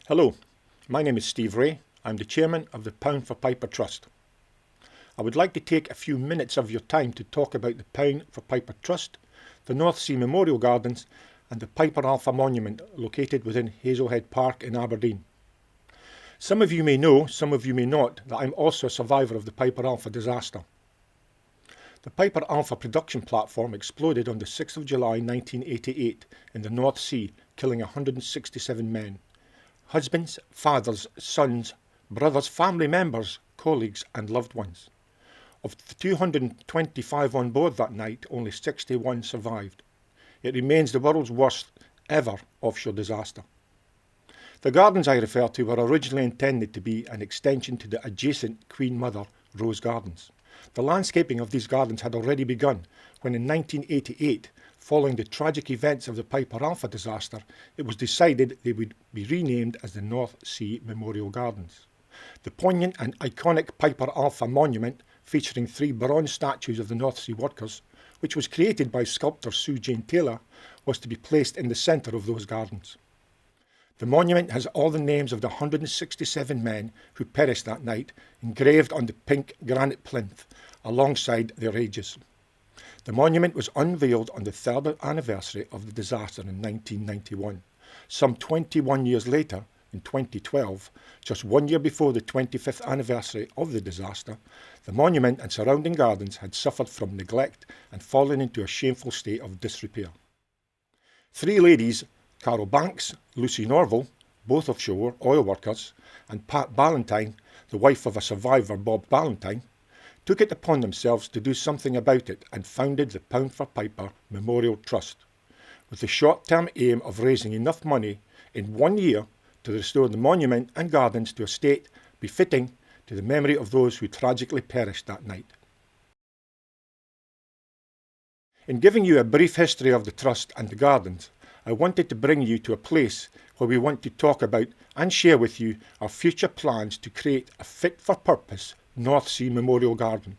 Hello, my name is Steve Ray. I'm the Chairman of the Pound for Piper Trust. I would like to take a few minutes of your time to talk about the Pound for Piper Trust, the North Sea Memorial Gardens and the Piper Alpha Monument located within Hazelhead Park in Aberdeen. Some of you may know, some of you may not, that I'm also a survivor of the Piper Alpha disaster. The Piper Alpha production platform exploded on the 6th of July 1988 in the North Sea, killing 167 men. Husbands, fathers, sons, brothers, family members, colleagues and loved ones. Of the 225 on board that night, only 61 survived. It remains the world's worst ever offshore disaster. The gardens I refer to were originally intended to be an extension to the adjacent Queen Mother Rose Gardens. The landscaping of these gardens had already begun when in 1988, following the tragic events of the Piper Alpha disaster, it was decided they would be renamed as the North Sea Memorial Gardens. The poignant and iconic Piper Alpha monument, featuring 3 bronze statues of the North Sea workers, which was created by sculptor Sue Jane Taylor, was to be placed in the centre of those gardens. The monument has all the names of the 167 men who perished that night engraved on the pink granite plinth alongside their ages. The monument was unveiled on the 3rd anniversary of the disaster in 1991. Some 21 years later, in 2012, just 1 year before the 25th anniversary of the disaster, the monument and surrounding gardens had suffered from neglect and fallen into a shameful state of disrepair. 3 ladies, Carol Banks, Lucy Norval, both offshore oil workers, and Pat Ballantyne, the wife of a survivor, Bob Ballantyne, took it upon themselves to do something about it and founded the Pound for Piper Memorial Trust, with the short-term aim of raising enough money in 1 year to restore the monument and gardens to a state befitting to the memory of those who tragically perished that night. In giving you a brief history of the Trust and the gardens, I wanted to bring you to a place where we want to talk about and share with you our future plans to create a fit-for-purpose North Sea Memorial Garden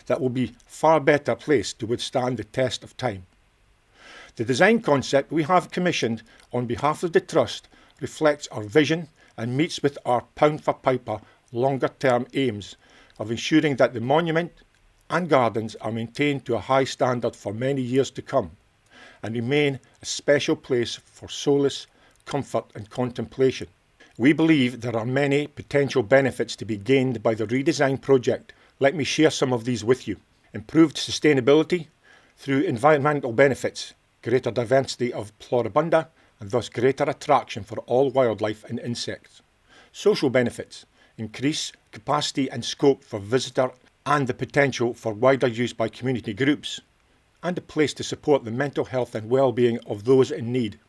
that will be far better placed to withstand the test of time. The design concept we have commissioned on behalf of the Trust reflects our vision and meets with our Pound for Piper longer-term aims of ensuring that the monument and gardens are maintained to a high standard for many years to come and remain a special place for solace, comfort and contemplation. We believe there are many potential benefits to be gained by the redesign project. Let me share some of these with you. Improved sustainability through environmental benefits, greater diversity of floribunda and thus greater attraction for all wildlife and insects. Social benefits, increased capacity and scope for visitor and the potential for wider use by community groups, and a place to support the mental health and well-being of those in need.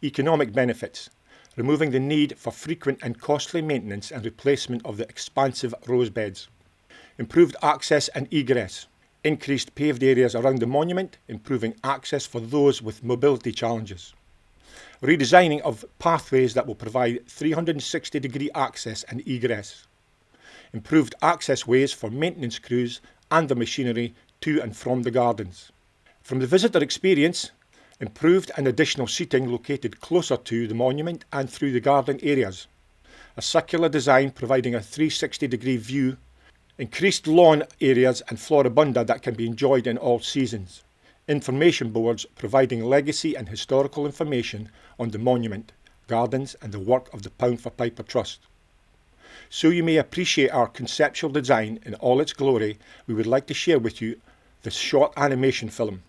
Economic benefits, removing the need for frequent and costly maintenance and replacement of the expansive rose beds. Improved access and egress, increased paved areas around the monument, improving access for those with mobility challenges. Redesigning of pathways that will provide 360-degree access and egress. Improved access ways for maintenance crews and the machinery to and from the gardens. From the visitor experience, improved and additional seating located closer to the monument and through the garden areas. A circular design providing a 360-degree view. Increased lawn areas and floribunda that can be enjoyed in all seasons. Information boards providing legacy and historical information on the monument, gardens and the work of the Pound for Piper Trust. So you may appreciate our conceptual design in all its glory, we would like to share with you this short animation film.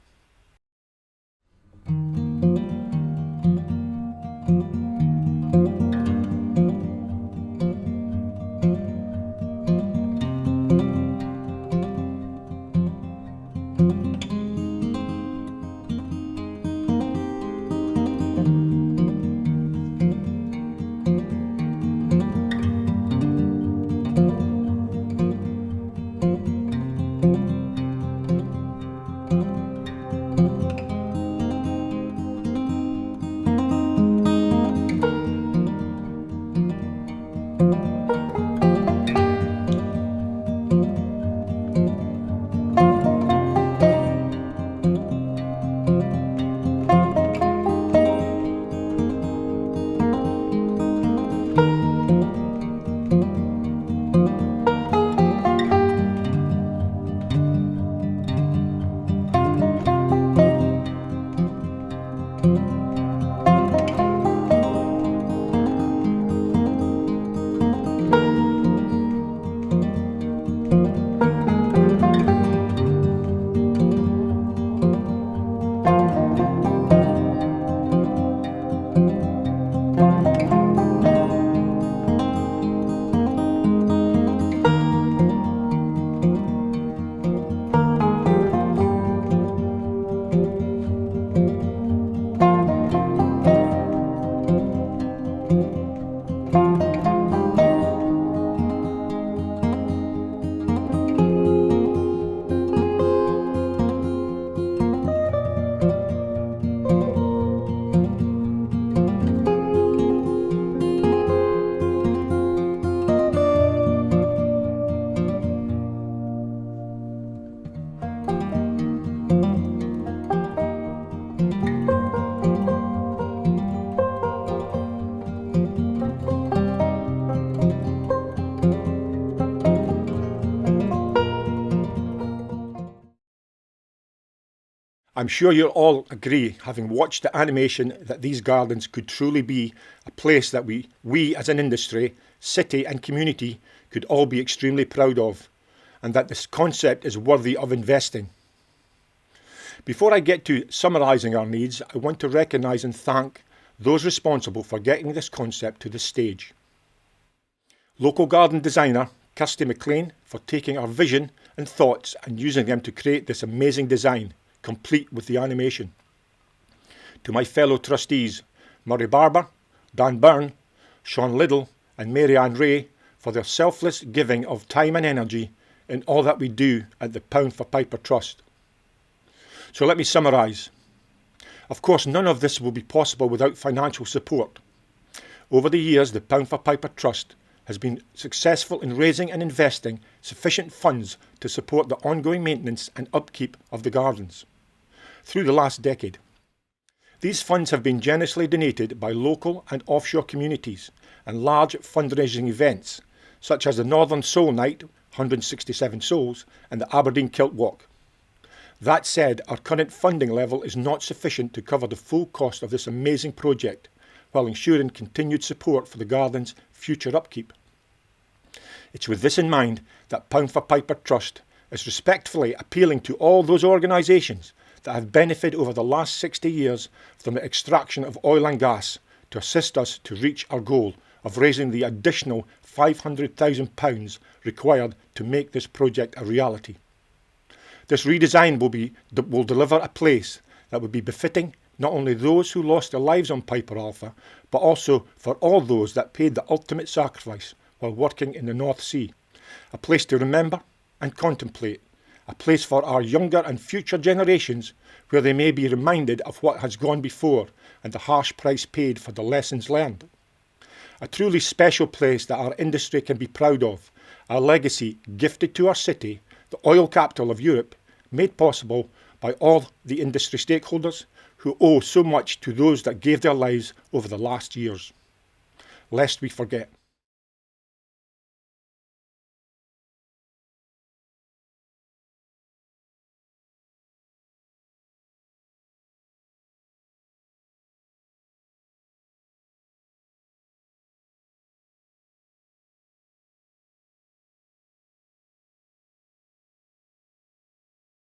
I'm sure you'll all agree, having watched the animation, that these gardens could truly be a place that we as an industry, city and community could all be extremely proud of, and that this concept is worthy of investing. Before I get to summarising our needs, I want to recognise and thank those responsible for getting this concept to the stage. Local garden designer Kirsty McLean for taking our vision and thoughts and using them to create this amazing design, complete with the animation. To my fellow trustees, Murray Barber, Dan Byrne, Sean Liddle and Mary Ann Ray for their selfless giving of time and energy in all that we do at the Pound for Piper Trust. So let me summarise. Of course, none of this will be possible without financial support. Over the years, the Pound for Piper Trust has been successful in raising and investing sufficient funds to support the ongoing maintenance and upkeep of the gardens through the last decade. These funds have been generously donated by local and offshore communities and large fundraising events such as the Northern Soul Night, 167 souls, and the Aberdeen Kilt Walk. That said, our current funding level is not sufficient to cover the full cost of this amazing project, while ensuring continued support for the garden's future upkeep. It's with this in mind that Pound for Piper Trust is respectfully appealing to all those organisations that have benefited over the last 60 years from the extraction of oil and gas to assist us to reach our goal of raising the additional £500,000 required to make this project a reality. This redesign will deliver a place that would be befitting not only those who lost their lives on Piper Alpha, but also for all those that paid the ultimate sacrifice while working in the North Sea. A place to remember and contemplate, a place for our younger and future generations where they may be reminded of what has gone before and the harsh price paid for the lessons learned. A truly special place that our industry can be proud of, a legacy gifted to our city, the oil capital of Europe, made possible by all the industry stakeholders who owe so much to those that gave their lives over the last years. Lest we forget.